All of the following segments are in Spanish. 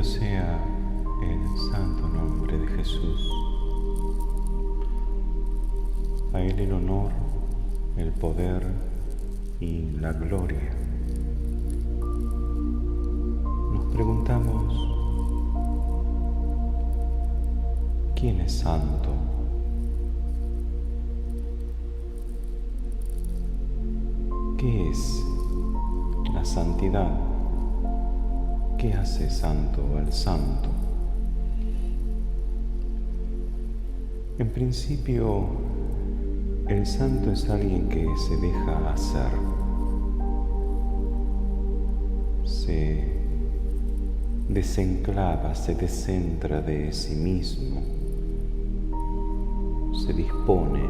Bendito sea el santo nombre de Jesús. A Él el honor, el poder y la gloria. Nos preguntamos, ¿quién es santo? ¿Qué es la santidad? ¿Qué hace santo al santo? En principio, el santo es alguien que se deja hacer, se desenclava, se descentra de sí mismo, se dispone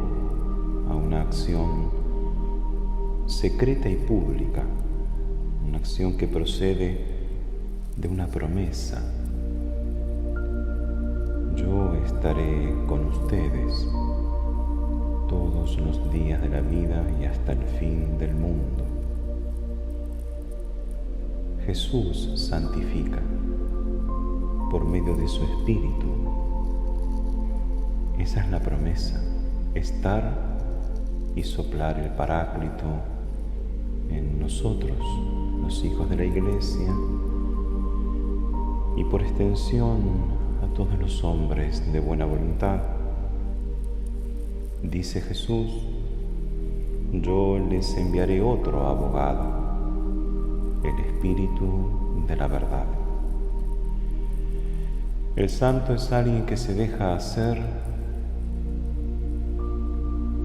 a una acción secreta y pública, una acción que procede de una promesa. Yo estaré con ustedes todos los días de la vida y hasta el fin del mundo. Jesús santifica por medio de su Espíritu. Esa es la promesa, estar y soplar el Paráclito en nosotros, los hijos de la Iglesia, y por extensión a todos los hombres de buena voluntad. Dice Jesús, yo les enviaré otro abogado, el Espíritu de la verdad. El santo es alguien que se deja hacer,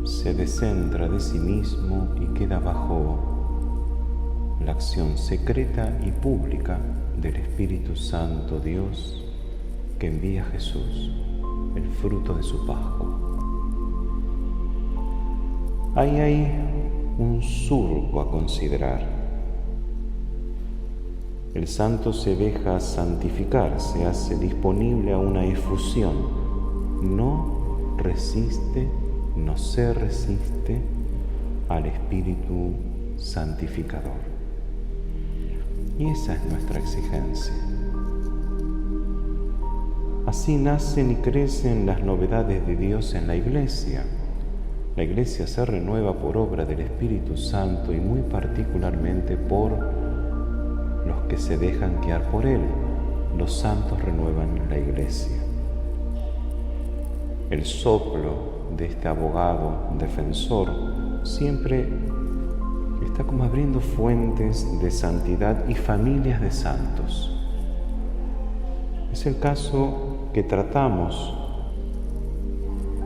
se descentra de sí mismo y queda bajo la acción secreta y pública del Espíritu Santo Dios que envía a Jesús, el fruto de su Pascua. Ahí hay un surco a considerar. El santo se deja santificar, se hace disponible a una efusión, no resiste, no se resiste al Espíritu santificador. Y esa es nuestra exigencia. Así nacen y crecen las novedades de Dios en la Iglesia. La Iglesia se renueva por obra del Espíritu Santo y muy particularmente por los que se dejan guiar por Él. Los santos renuevan la Iglesia. El soplo de este abogado defensor siempre está como abriendo fuentes de santidad y familias de santos. Es el caso que tratamos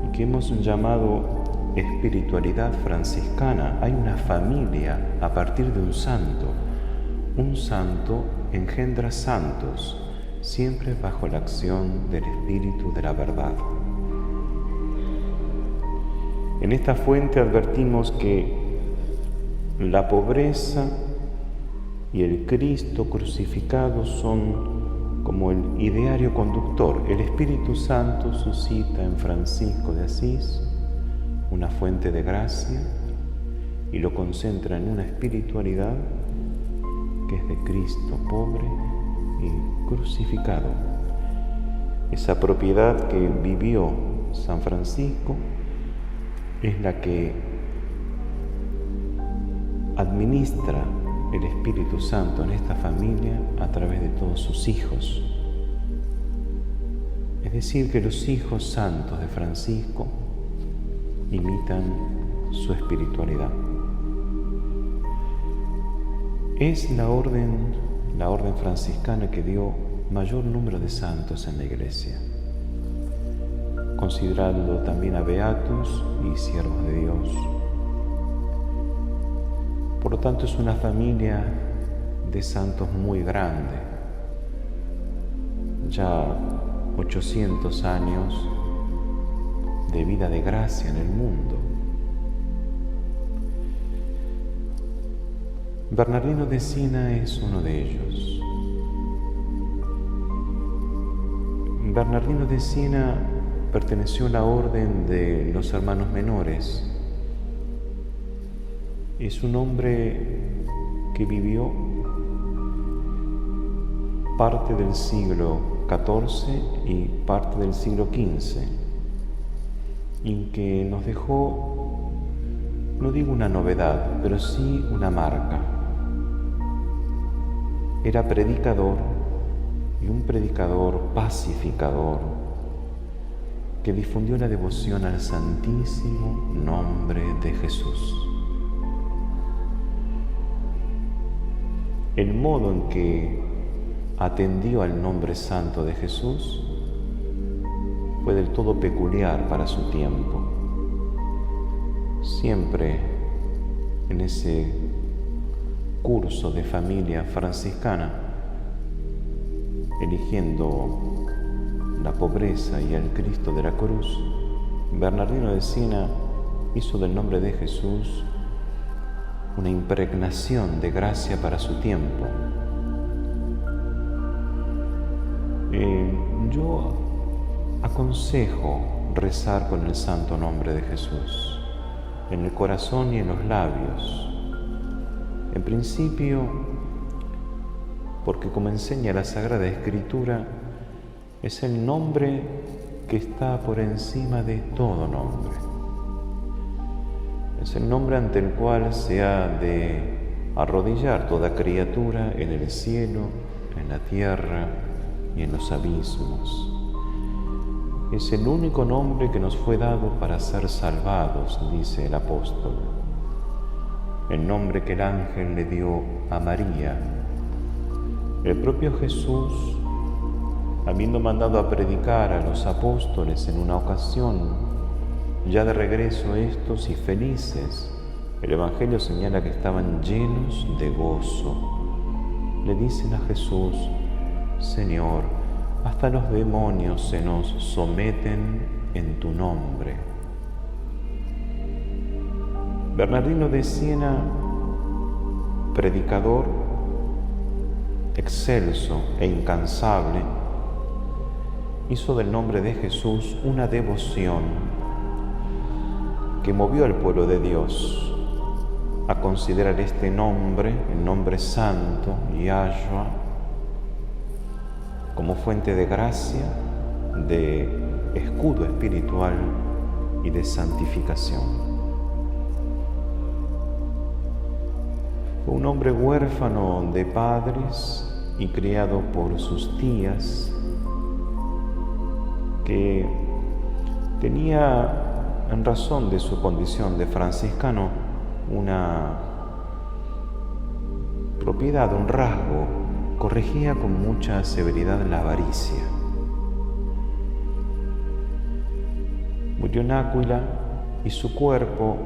y que hemos llamado espiritualidad franciscana. Hay una familia a partir de un santo. Un santo engendra santos, siempre bajo la acción del Espíritu de la verdad. En esta fuente advertimos que la pobreza y el Cristo crucificado son como el ideario conductor. El Espíritu Santo suscita en Francisco de Asís una fuente de gracia y lo concentra en una espiritualidad que es de Cristo pobre y crucificado. Esa propiedad que vivió San Francisco es la que administra el Espíritu Santo en esta familia a través de todos sus hijos. Es decir, que los hijos santos de Francisco imitan su espiritualidad. Es la orden franciscana que dio mayor número de santos en la Iglesia, considerando también a beatos y siervos de Dios. Por lo tanto, es una familia de santos muy grande, ya 800 años de vida de gracia en el mundo. Bernardino de Siena es uno de ellos. Bernardino de Siena perteneció a la orden de los hermanos menores. Es un hombre que vivió parte del siglo XIV y parte del siglo XV, y que nos dejó, no digo una novedad, pero sí una marca. Era predicador, y un predicador pacificador que difundió la devoción al santísimo nombre de Jesús. El modo en que atendió al nombre santo de Jesús fue del todo peculiar para su tiempo. Siempre en ese curso de familia franciscana, eligiendo la pobreza y el Cristo de la cruz, Bernardino de Siena hizo del nombre de Jesús una impregnación de gracia para su tiempo. Yo aconsejo rezar con el santo nombre de Jesús, en el corazón y en los labios. En principio, porque como enseña la Sagrada Escritura, es el nombre que está por encima de todo nombre. Es el nombre ante el cual se ha de arrodillar toda criatura en el cielo, en la tierra y en los abismos. Es el único nombre que nos fue dado para ser salvados, dice el apóstol. El nombre que el ángel le dio a María. El propio Jesús, habiendo mandado a predicar a los apóstoles en una ocasión, ya de regreso estos y felices, el Evangelio señala que estaban llenos de gozo. Le dicen a Jesús: Señor, hasta los demonios se nos someten en tu nombre. Bernardino de Siena, predicador excelso e incansable, hizo del nombre de Jesús una devoción que movió al pueblo de Dios a considerar este nombre, el nombre santo, Yahshua, como fuente de gracia, de escudo espiritual y de santificación. Fue un hombre huérfano de padres y criado por sus tías, que tenía, en razón de su condición de franciscano, una propiedad, un rasgo: corregía con mucha severidad la avaricia. Murió en Áquila y su cuerpo,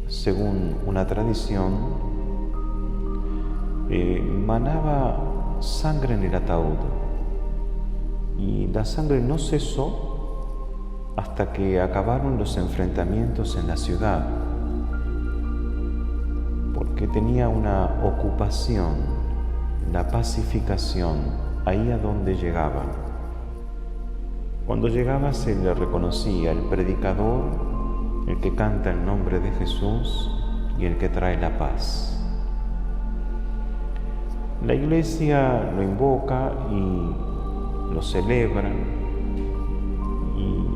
según una tradición, manaba sangre en el ataúd, y la sangre no cesó hasta que acabaron los enfrentamientos en la ciudad, porque tenía una ocupación, la pacificación, ahí a donde llegaba. Cuando llegaba se le reconocía el predicador, el que canta el nombre de Jesús y el que trae la paz. La Iglesia lo invoca y lo celebra y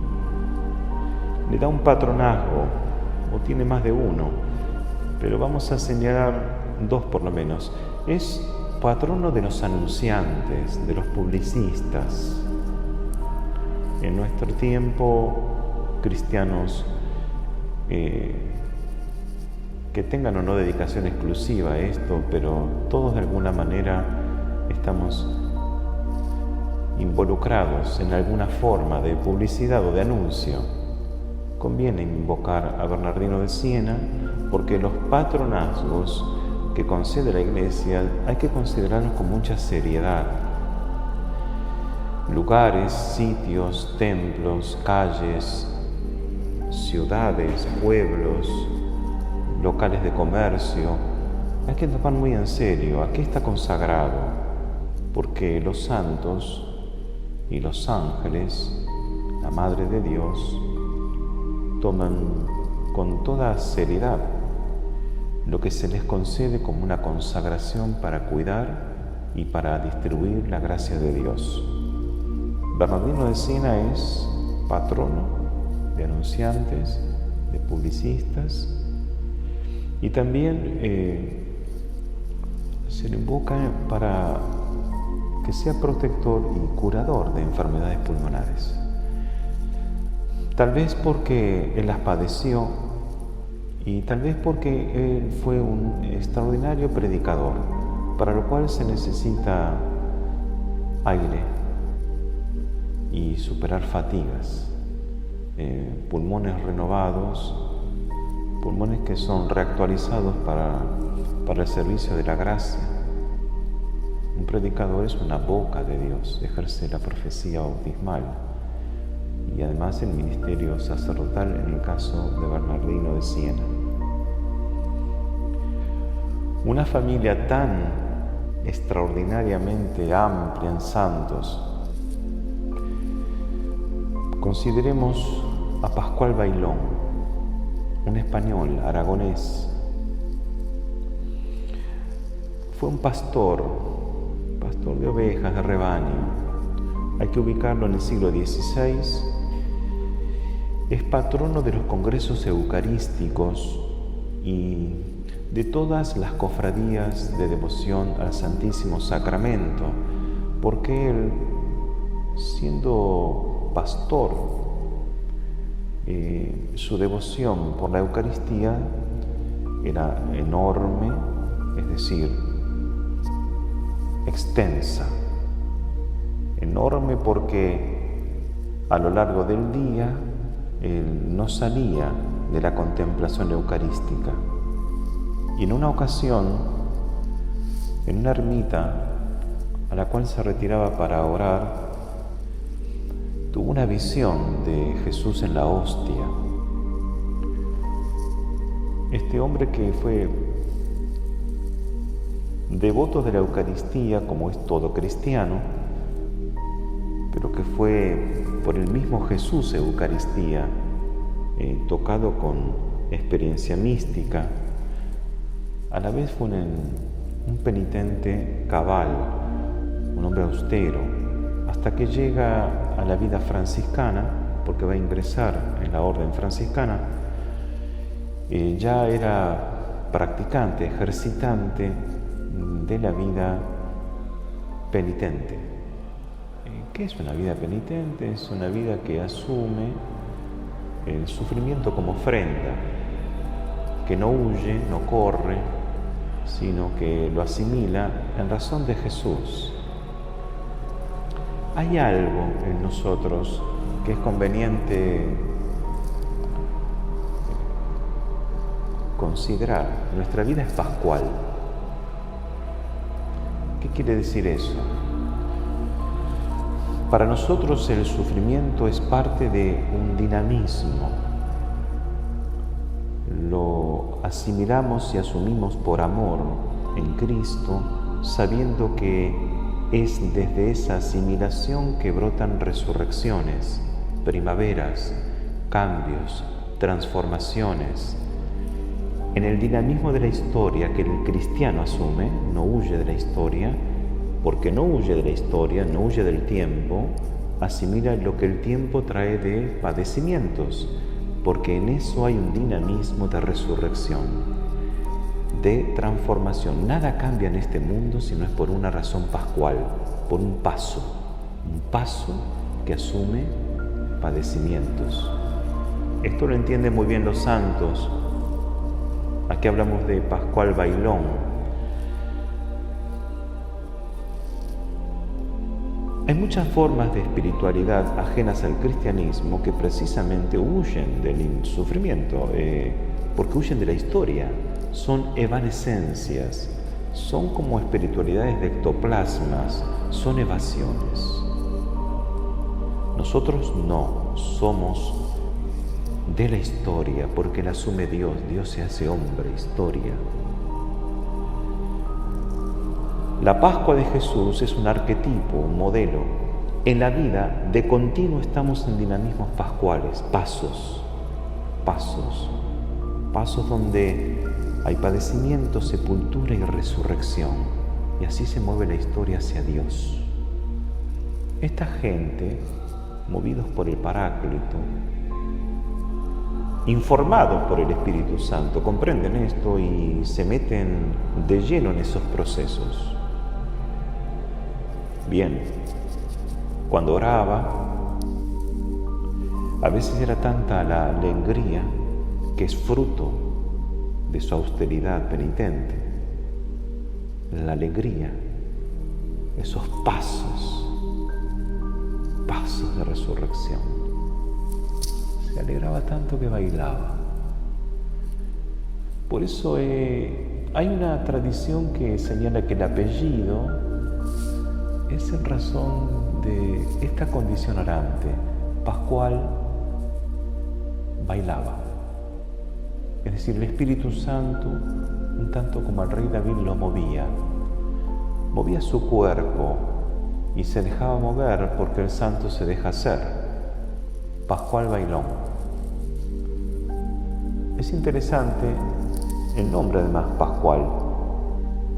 le da un patronazgo, o tiene más de uno, pero vamos a señalar dos por lo menos. Es patrono de los anunciantes, de los publicistas. En nuestro tiempo, cristianos que tengan o no dedicación exclusiva a esto, pero todos de alguna manera estamos involucrados en alguna forma de publicidad o de anuncio. Conviene invocar a Bernardino de Siena, porque los patronazgos que concede la Iglesia hay que considerarlos con mucha seriedad. Lugares, sitios, templos, calles, ciudades, pueblos, locales de comercio, hay que tomar muy en serio a qué está consagrado, porque los santos y los ángeles, la Madre de Dios, toman con toda seriedad lo que se les concede como una consagración para cuidar y para distribuir la gracia de Dios. Bernardino de Siena es patrono de anunciantes, de publicistas, y también se le invoca para que sea protector y curador de enfermedades pulmonares. Tal vez porque él las padeció y tal vez porque él fue un extraordinario predicador, para lo cual se necesita aire y superar fatigas, pulmones renovados, pulmones que son reactualizados para el servicio de la gracia. Un predicador es una boca de Dios, ejerce la profecía bautismal y además el ministerio sacerdotal en el caso de Bernardino de Siena. Una familia tan extraordinariamente amplia en santos. Consideremos a Pascual Bailón, un español aragonés. Fue un pastor de ovejas, de rebaño. Hay que ubicarlo en el siglo XVI. Es patrono de los congresos eucarísticos y de todas las cofradías de devoción al Santísimo Sacramento, porque él, siendo pastor, su devoción por la Eucaristía era enorme, es decir, extensa. Enorme porque a lo largo del día él no salía de la contemplación eucarística. Y en una ocasión, en una ermita a la cual se retiraba para orar, tuvo una visión de Jesús en la hostia. Este hombre que fue devoto de la Eucaristía, como es todo cristiano, pero que fue por el mismo Jesús Eucaristía, tocado con experiencia mística, a la vez fue un penitente cabal, un hombre austero, hasta que llega a la vida franciscana, porque va a ingresar en la orden franciscana. Ya era practicante, ejercitante de la vida penitente. ¿Qué es una vida penitente? Es una vida que asume el sufrimiento como ofrenda, que no huye, no corre, sino que lo asimila en razón de Jesús. Hay algo en nosotros que es conveniente considerar. Nuestra vida es pascual. ¿Qué quiere decir eso? Para nosotros el sufrimiento es parte de un dinamismo. Lo asimilamos y asumimos por amor en Cristo, sabiendo que es desde esa asimilación que brotan resurrecciones, primaveras, cambios, transformaciones. En el dinamismo de la historia que el cristiano asume, no huye de la historia, porque no huye de la historia, no huye del tiempo, asimila lo que el tiempo trae de padecimientos, porque en eso hay un dinamismo de resurrección, de transformación. Nada cambia en este mundo si no es por una razón pascual, por un paso que asume padecimientos. Esto lo entienden muy bien los santos. Aquí hablamos de Pascual Bailón. Hay muchas formas de espiritualidad ajenas al cristianismo que precisamente huyen del sufrimiento, porque huyen de la historia. Son evanescencias, son como espiritualidades de ectoplasmas, son evasiones. Nosotros no somos de la historia, porque la asume Dios. Dios se hace hombre, historia. La Pascua de Jesús es un arquetipo, un modelo. En la vida, de continuo estamos en dinamismos pascuales, pasos donde hay padecimiento, sepultura y resurrección. y así se mueve la historia hacia Dios. Esta gente, movidos por el Paráclito, informados por el Espíritu Santo, comprenden esto y se meten de lleno en esos procesos. Bien, cuando oraba, a veces era tanta la alegría que es fruto de su austeridad penitente. La alegría, esos pasos de resurrección. Se alegraba tanto que bailaba. Por eso hay una tradición que señala que el apellido es en razón de esta condición orante. Pascual bailaba. Es decir, el Espíritu Santo, un tanto como el rey David lo movía su cuerpo y se dejaba mover porque el santo se deja hacer. Pascual bailón. Es interesante el nombre además, Pascual,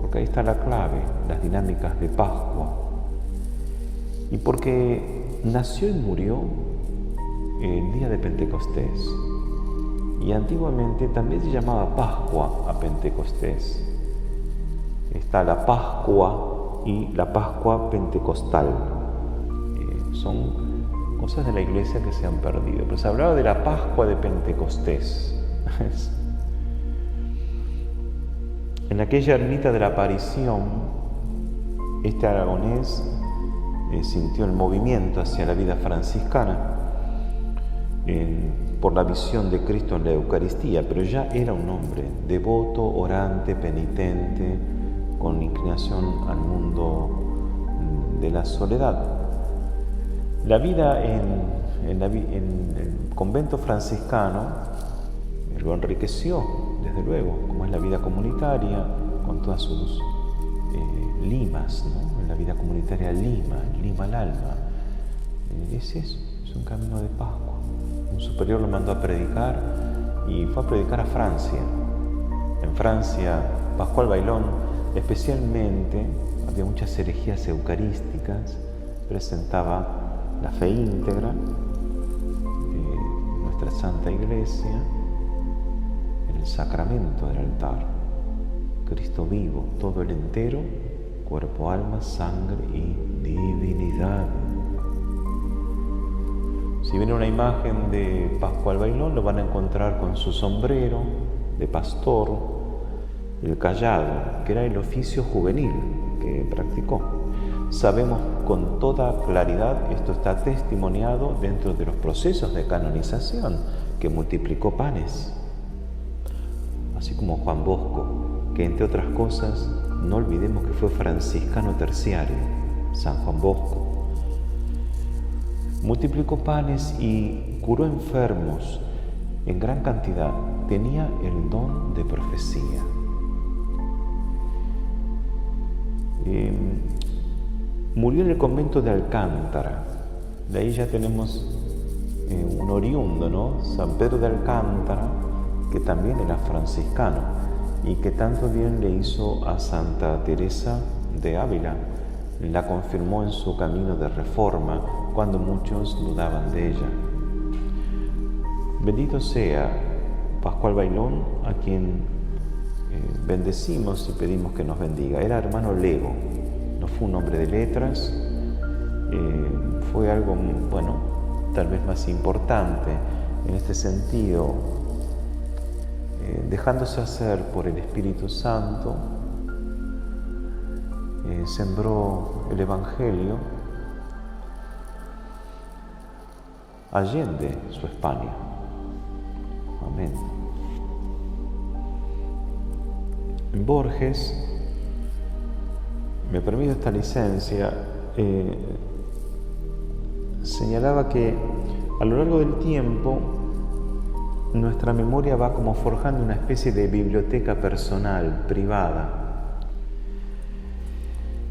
porque ahí está la clave, las dinámicas de Pascua. Y porque nació y murió el día de Pentecostés. Y antiguamente también se llamaba Pascua a Pentecostés. Está la Pascua y la Pascua Pentecostal. Son cosas de la iglesia que se han perdido. Pero se hablaba de la Pascua de Pentecostés. En aquella ermita de la aparición, este aragonés sintió el movimiento hacia la vida franciscana por la visión de Cristo en la Eucaristía, pero ya era un hombre devoto, orante, penitente, con inclinación al mundo de la soledad. La vida en el convento franciscano lo enriqueció, desde luego, como es la vida comunitaria, con todas sus limas, ¿no? En la vida comunitaria lima al alma. Es eso, es un camino de Pascua. Un superior lo mandó a predicar y fue a predicar a Francia. En Francia, Pascual bailón, especialmente, había muchas herejías eucarísticas, presentaba la fe íntegra de nuestra Santa Iglesia en el sacramento del altar. Cristo vivo, todo el entero, cuerpo, alma, sangre y divinidad. Si viene una imagen de Pascual bailón, lo van a encontrar con su sombrero de pastor, el cayado, que era el oficio juvenil que practicó. Sabemos con toda claridad, esto está testimoniado dentro de los procesos de canonización, que multiplicó panes. Así como Juan Bosco, que entre otras cosas, no olvidemos que fue franciscano terciario, San Juan Bosco. Multiplicó panes y curó enfermos en gran cantidad. Tenía el don de profecía. Murió en el convento de Alcántara. De ahí ya tenemos un oriundo, ¿no? San Pedro de Alcántara, que también era franciscano y que tanto bien le hizo a Santa Teresa de Ávila. La confirmó en su camino de reforma cuando muchos dudaban de ella. Bendito sea Pascual bailón, a quien bendecimos y pedimos que nos bendiga. Era hermano lego, no fue un hombre de letras, fue algo, bueno, tal vez más importante en este sentido, dejándose hacer por el Espíritu Santo, sembró el Evangelio allende su España. Amén. En Borges, me permito esta licencia, señalaba que a lo largo del tiempo nuestra memoria va como forjando una especie de biblioteca personal, privada,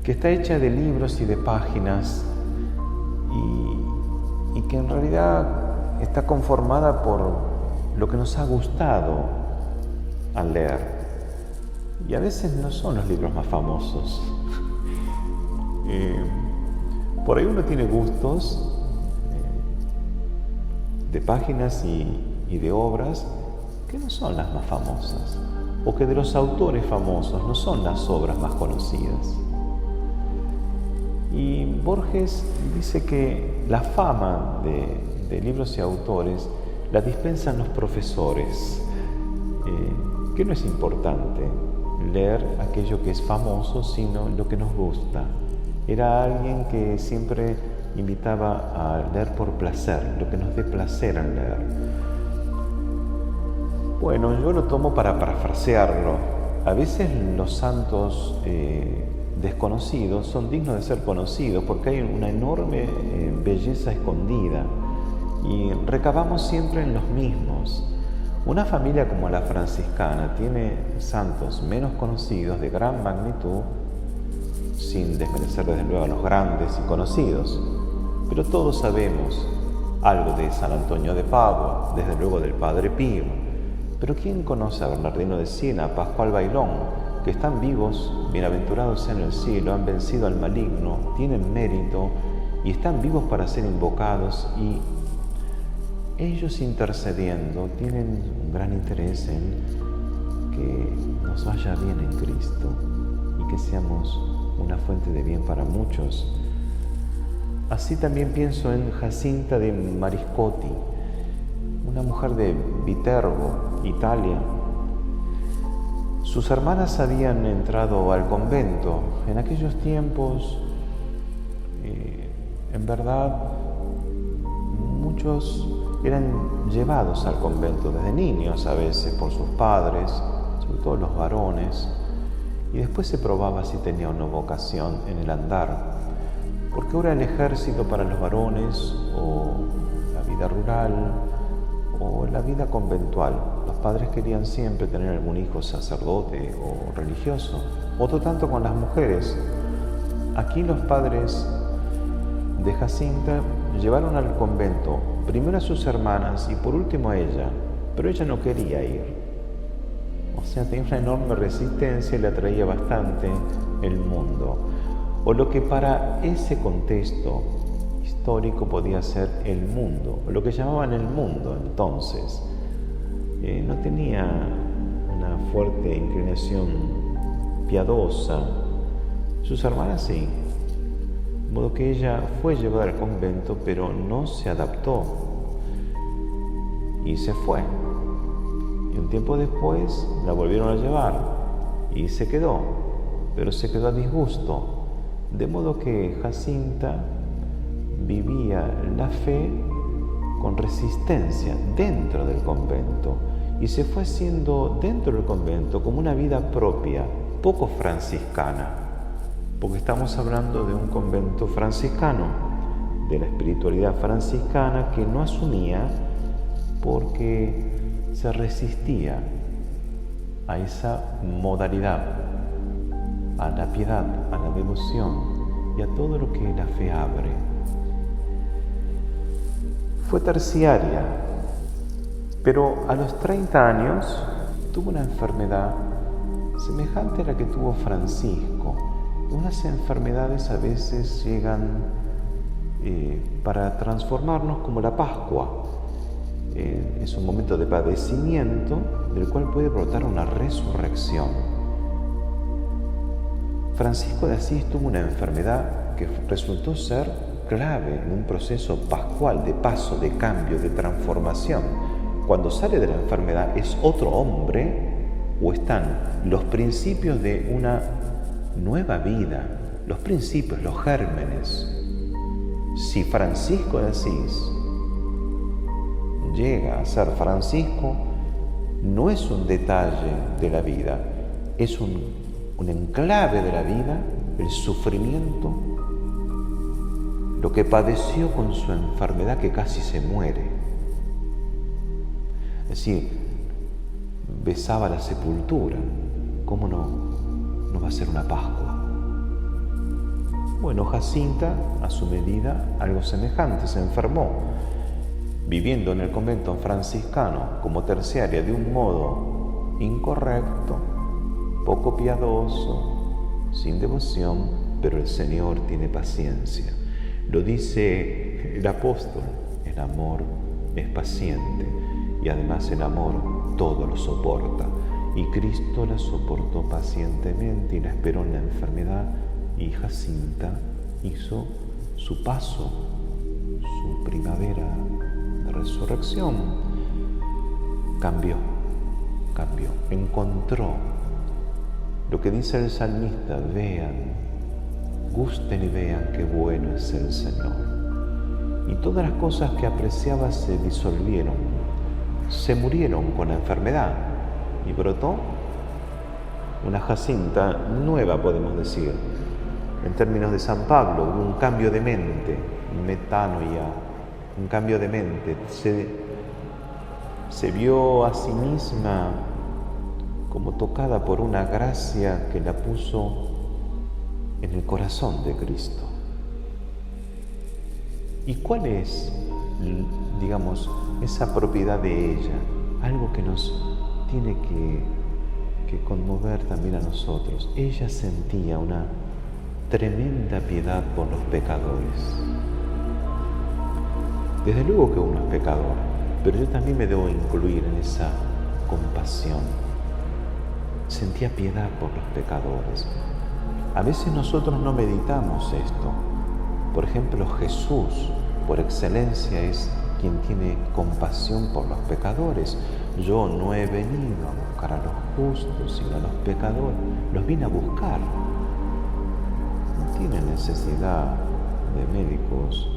que está hecha de libros y de páginas y que en realidad está conformada por lo que nos ha gustado al leer. Y a veces no son los libros más famosos, Por ahí uno tiene gustos de páginas y de obras que no son las más famosas, o que de los autores famosos no son las obras más conocidas. Y Borges dice que la fama de libros y autores la dispensan los profesores, que no es importante leer aquello que es famoso, sino lo que nos gusta. Era alguien que siempre invitaba a leer por placer, lo que nos dé placer en leer. Bueno, yo lo tomo para parafrasearlo. A veces los santos desconocidos son dignos de ser conocidos porque hay una enorme belleza escondida y recabamos siempre en los mismos. Una familia como la franciscana tiene santos menos conocidos de gran magnitud, sin desmerecer desde luego a los grandes y conocidos, pero todos sabemos algo de San Antonio de Padua, desde luego del Padre Pío. Pero ¿quién conoce a Bernardino de Siena, a Pascual Bailón, que están vivos, bienaventurados en el cielo, han vencido al maligno, tienen mérito y están vivos para ser invocados, y ellos intercediendo tienen un gran interés en que nos vaya bien en Cristo y que seamos una fuente de bien para muchos? Así también pienso en Jacinta de Mariscotti, una mujer de Viterbo, Italia. Sus hermanas habían entrado al convento. En aquellos tiempos, en verdad, muchos eran llevados al convento desde niños a veces por sus padres, sobre todo los varones, y después se probaba si tenía una vocación en el andar, porque ahora el ejército para los varones, o la vida rural, o la vida conventual. Los padres querían siempre tener algún hijo sacerdote o religioso. Otro tanto con las mujeres. Aquí los padres de Jacinta llevaron al convento primero a sus hermanas y por último a ella, pero ella no quería ir. O sea, tenía una enorme resistencia y le atraía bastante el mundo, o lo que para ese contexto histórico podía ser el mundo, o lo que llamaban el mundo entonces. No tenía una fuerte inclinación piadosa. Sus hermanas sí. De modo que ella fue llevada al convento, pero no se adaptó y se fue. Y un tiempo después la volvieron a llevar y se quedó, pero se quedó a disgusto. De modo que Jacinta vivía la fe con resistencia dentro del convento y se fue haciendo dentro del convento como una vida propia, poco franciscana, porque estamos hablando de un convento franciscano, de la espiritualidad franciscana que no asumía porque se resistía a esa modalidad, a la piedad, a la devoción y a todo lo que la fe abre. Fue terciaria, pero a los 30 años tuvo una enfermedad semejante a la que tuvo Francisco. Unas enfermedades a veces llegan para transformarnos, como la Pascua. Es un momento de padecimiento del cual puede brotar una resurrección. Francisco de Asís tuvo una enfermedad que resultó ser clave en un proceso pascual de paso, de cambio, de transformación. Cuando sale de la enfermedad es otro hombre, o están los principios de una nueva vida, los principios, los gérmenes. Si Francisco de Asís llega a ser Francisco, no es un detalle de la vida, es un enclave de la vida, el sufrimiento, lo que padeció con su enfermedad, que casi se muere. Es decir, besaba la sepultura. ¿Cómo no va a ser una Pascua? Bueno, Jacinta, a su medida, algo semejante, se enfermó, viviendo en el convento franciscano como terciaria de un modo incorrecto, poco piadoso, sin devoción. pero el Señor tiene paciencia. Lo dice el apóstol, el amor es paciente y además el amor todo lo soporta. Y Cristo la soportó pacientemente y la esperó en la enfermedad, y Jacinta hizo su paso, su primavera de resurrección. Cambió, encontró lo que dice el salmista: vean, gusten y vean qué bueno es el Señor. Y todas las cosas que apreciaba se disolvieron, se murieron con la enfermedad, y brotó una Jacinta nueva, podemos decir. En términos de San Pablo, hubo un cambio de mente, metanoia, un cambio de mente. Se vio a sí misma como tocada por una gracia que la puso en el corazón de Cristo. ¿Y cuál es, digamos, esa propiedad de ella? Algo que nos tiene que conmover también a nosotros. Ella sentía una tremenda piedad por los pecadores. Desde luego que uno es pecador, pero yo también me debo incluir en esa compasión. Sentía piedad por los pecadores. A veces nosotros no meditamos esto. Por ejemplo, Jesús, por excelencia, es quien tiene compasión por los pecadores. Yo no he venido a buscar a los justos, sino a los pecadores. Los vine a buscar. No tienen necesidad de médicos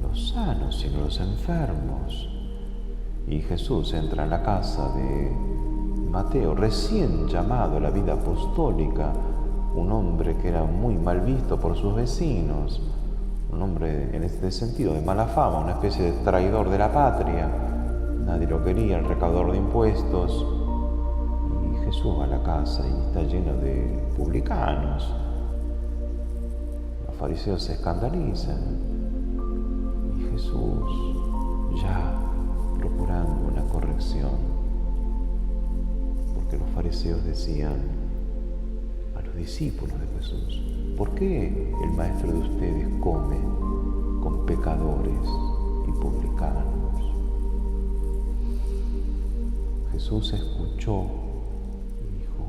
los sanos, sino los enfermos. Y Jesús entra en la casa de Mateo, recién llamado a la vida apostólica, un hombre que era muy mal visto por sus vecinos, un hombre en este sentido de mala fama, una especie de traidor de la patria. Nadie lo quería, el recaudador de impuestos. Y Jesús va a la casa y está lleno de publicanos. Los fariseos se escandalizan. Y Jesús, ya procurando una corrección, porque los fariseos decían a los discípulos de Jesús: ¿por qué el maestro de ustedes come con pecadores y publicanos? Jesús escuchó y dijo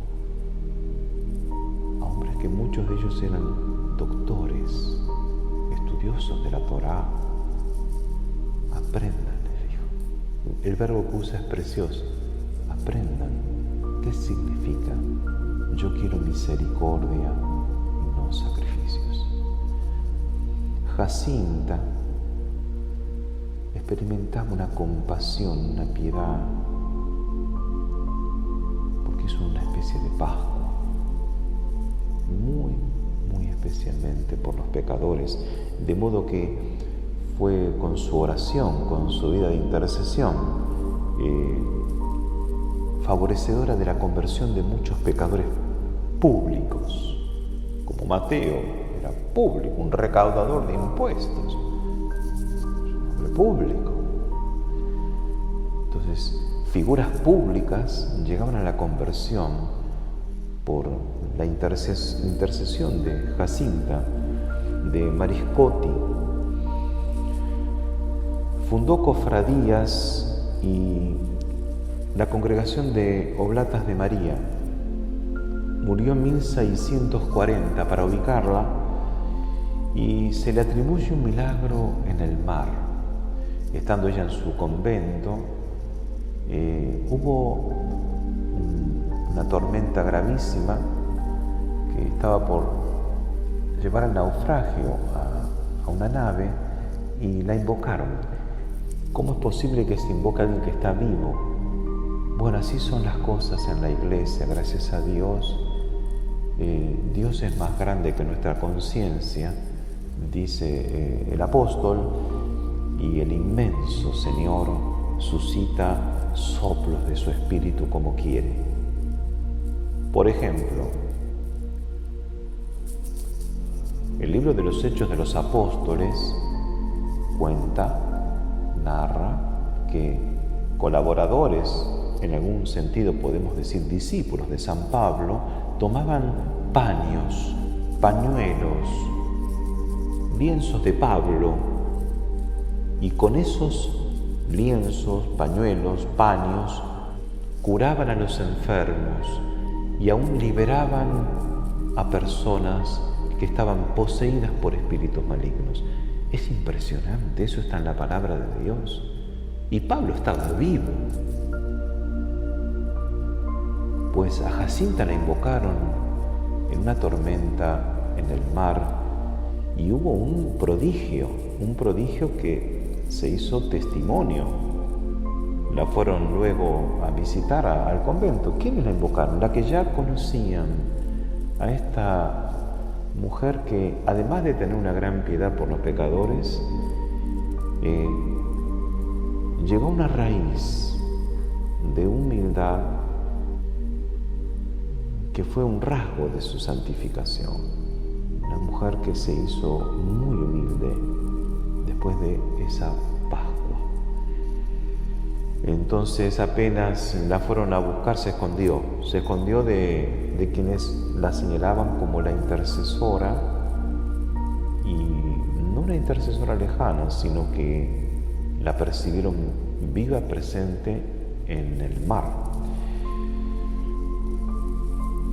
a hombres que muchos de ellos eran doctores, estudiosos de la Torá: aprendan, les dijo. El verbo que usa es precioso: aprendan. ¿Qué significa? Yo quiero misericordia y no sacrificios. Jacinta experimentaba una compasión, una piedad, porque es una especie de Pascua, muy especialmente por los pecadores, de modo que fue con su oración, con su vida de intercesión, favorecedora de la conversión de muchos pecadores públicos, como Mateo, era público, un recaudador de impuestos, un hombre público. Entonces, figuras públicas llegaban a la conversión por la intercesión de Jacinta, de Mariscotti. Fundó cofradías y la congregación de Oblatas de María. Murió en 1640, para ubicarla, y se le atribuye un milagro en el mar. Estando ella en su convento, hubo una tormenta gravísima que estaba por llevar al naufragio a una nave, y la invocaron. ¿Cómo es posible que se invoque a alguien que está vivo? Bueno, así son las cosas en la Iglesia, gracias a Dios. Dios es más grande que nuestra conciencia, dice el apóstol, y el inmenso Señor suscita soplos de su espíritu como quiere. Por ejemplo, el libro de los Hechos de los Apóstoles narra que colaboradores, en algún sentido podemos decir discípulos de San Pablo, tomaban paños pañuelos, lienzos de Pablo, y con esos lienzos, pañuelos, paños, curaban a los enfermos y aún liberaban a personas que estaban poseídas por espíritus malignos. Es impresionante, eso está en la palabra de Dios. Y Pablo estaba vivo. Pues a Jacinta la invocaron en una tormenta en el mar y hubo un prodigio que se hizo testimonio. La fueron luego a visitar al convento. ¿Quiénes la invocaron? La que ya conocían, a esta mujer que, además de tener una gran piedad por los pecadores, llegó a una raíz de humildad que fue un rasgo de su santificación. Una mujer que se hizo muy humilde después de esa Pascua. Entonces apenas la fueron a buscar, se escondió de quienes la señalaban como la intercesora, y no una intercesora lejana, sino que la percibieron viva, presente en el mar.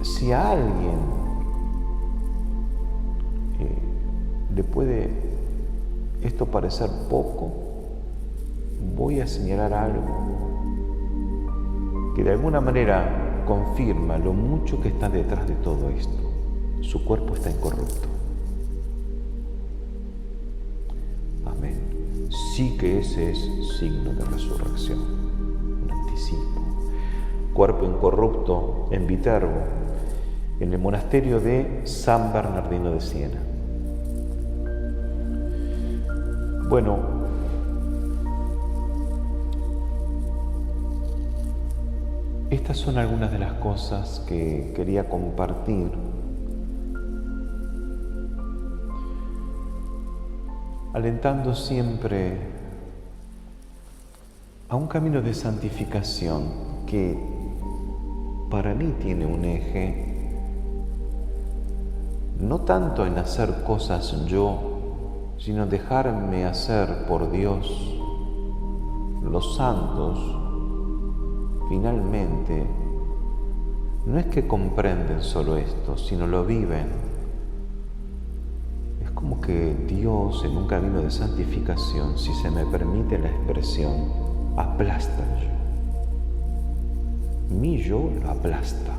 Si a alguien le puede esto parecer poco, voy a señalar algo que de alguna manera confirma lo mucho que está detrás de todo esto. Su cuerpo está incorrupto. Amén. Sí que ese es signo de resurrección, un anticipo. Cuerpo incorrupto en Viterbo, en el monasterio de San Bernardino de Siena. Bueno, estas son algunas de las cosas que quería compartir, alentando siempre a un camino de santificación que para mí tiene un eje no tanto en hacer cosas yo, sino dejarme hacer por Dios. Los santos, finalmente, no es que comprenden solo esto, sino lo viven. Es como que Dios, en un camino de santificación, si se me permite la expresión, aplasta el yo. Mi yo lo aplasta,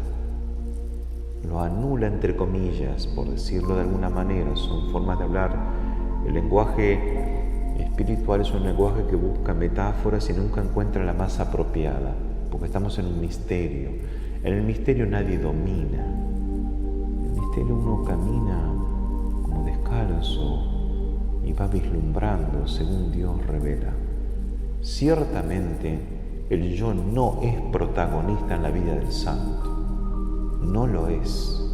lo anula entre comillas, por decirlo de alguna manera. Son formas de hablar. El lenguaje espiritual es un lenguaje que busca metáforas y nunca encuentra la más apropiada, porque estamos en un misterio. En el misterio nadie domina. En el misterio uno camina como descalzo y va vislumbrando según Dios revela. Ciertamente, el yo no es protagonista en la vida del santo. No lo es.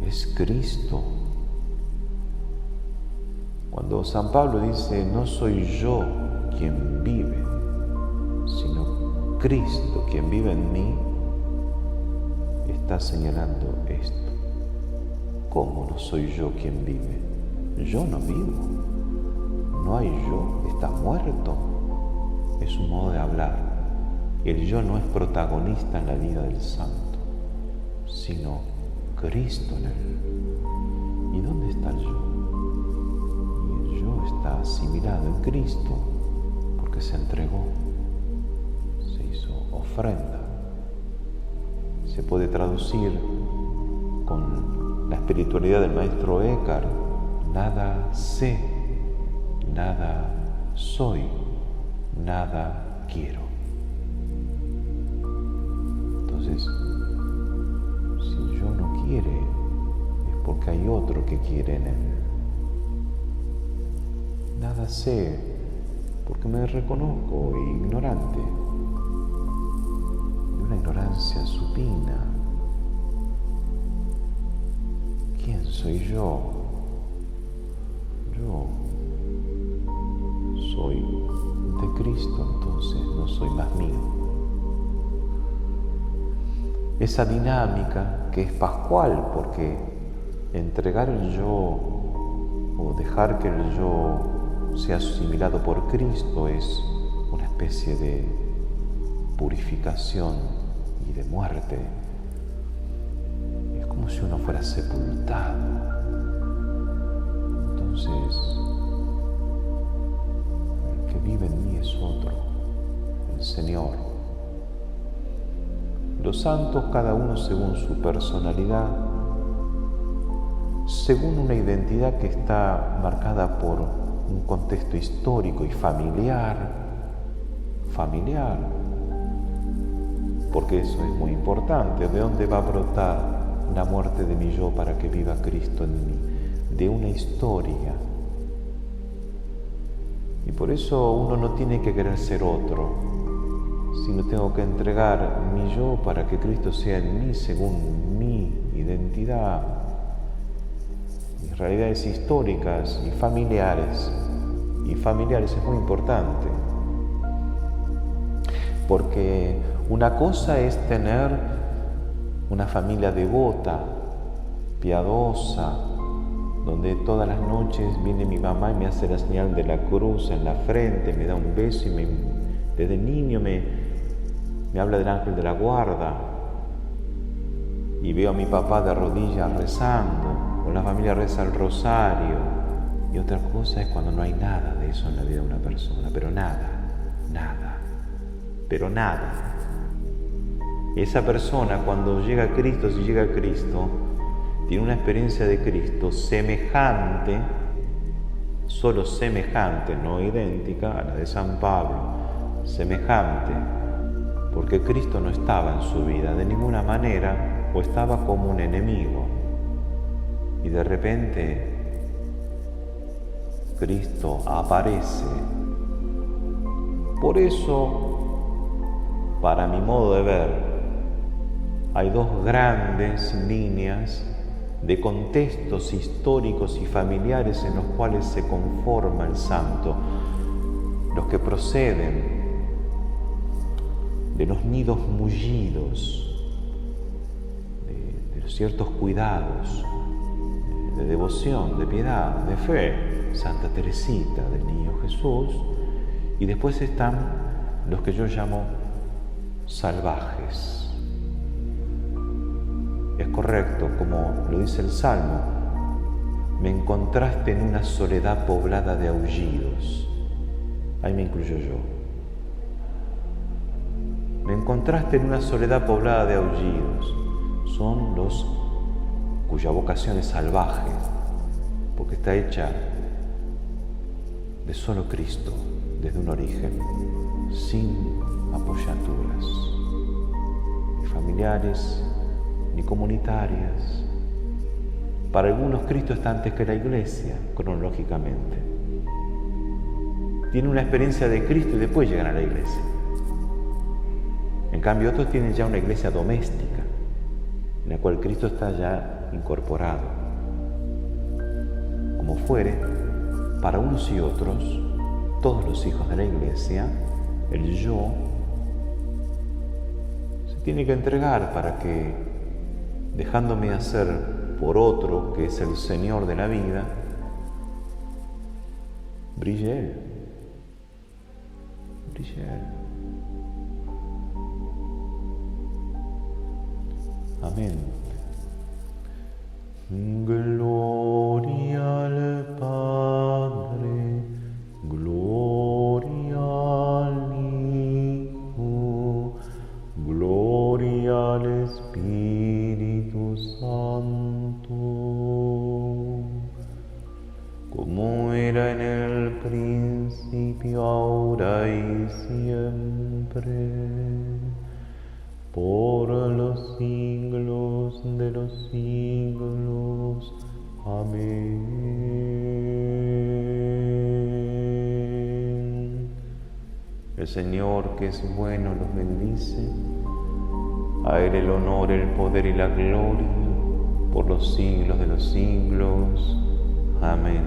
Es Cristo. Cuando San Pablo dice, no soy yo quien vive, sino Cristo quien vive en mí, está señalando esto. ¿Cómo no soy yo quien vive? Yo no vivo. No hay yo, está muerto. Es un modo de hablar. El yo no es protagonista en la vida del santo, sino Cristo en él. ¿Y dónde está el yo? Está asimilado en Cristo porque se entregó, se hizo ofrenda. Se puede traducir con la espiritualidad del maestro Eckhart: nada sé, nada soy, nada quiero. Entonces, si el yo no quiere, es porque hay otro que quiere en él. Nada sé, porque me reconozco ignorante, de una ignorancia supina. ¿Quién soy yo? Yo soy de Cristo, entonces no soy más mío. esa dinámica que es pascual, porque entregar el yo o dejar que el yo sea asimilado por Cristo es una especie de purificación y de muerte. Es como si uno fuera sepultado. Entonces, el que vive en mí es otro, el Señor. Los santos, cada uno según su personalidad, según una identidad que está marcada por un contexto histórico y familiar, porque eso es muy importante. ¿De dónde va a brotar la muerte de mi yo para que viva Cristo en mí? De una historia. Y por eso uno no tiene que querer ser otro, sino tengo que entregar mi yo para que Cristo sea en mí según mi identidad, mis realidades históricas y familiares. Y familiares es muy importante, porque una cosa es tener una familia devota, piadosa, donde todas las noches viene mi mamá y me hace la señal de la cruz en la frente, me da un beso y desde niño me habla del ángel de la guarda, y veo a mi papá de rodillas rezando, o la familia reza el rosario. Y otra cosa es cuando no hay nada de eso en la vida de una persona, pero nada. Esa persona, cuando llega a Cristo, si llega a Cristo, tiene una experiencia de Cristo semejante, solo semejante, no idéntica a la de San Pablo, semejante, porque Cristo no estaba en su vida de ninguna manera, o estaba como un enemigo. Y de repente Cristo aparece. Por eso, para mi modo de ver, hay dos grandes líneas de contextos históricos y familiares en los cuales se conforma el santo. Los que proceden de los nidos mullidos, de los ciertos cuidados, de devoción, de piedad, de fe, Santa Teresita del Niño Jesús, y después están los que yo llamo salvajes. Es correcto, como lo dice el Salmo, me encontraste en una soledad poblada de aullidos. Ahí me incluyo yo. Me encontraste en una soledad poblada de aullidos. Son los cuya vocación es salvaje, porque está hecha de solo Cristo, desde un origen, sin apoyaturas, ni familiares, ni comunitarias. Para algunos Cristo está antes que la Iglesia, cronológicamente. Tienen una experiencia de Cristo y después llegan a la Iglesia. En cambio, otros tienen ya una iglesia doméstica, en la cual Cristo está ya incorporado. Como fuere, para unos y otros, todos los hijos de la iglesia, el yo se tiene que entregar para que, dejándome hacer por otro, que es el Señor de la vida, brille Él. Brille Él. Amén. Gloria al Padre, gloria al Hijo, gloria al Espíritu Santo, como era en el principio, ahora y siempre, por los siglos de los siglos. Amén. El Señor, que es bueno, los bendice. A Él el honor, el poder y la gloria, por los siglos de los siglos. Amén.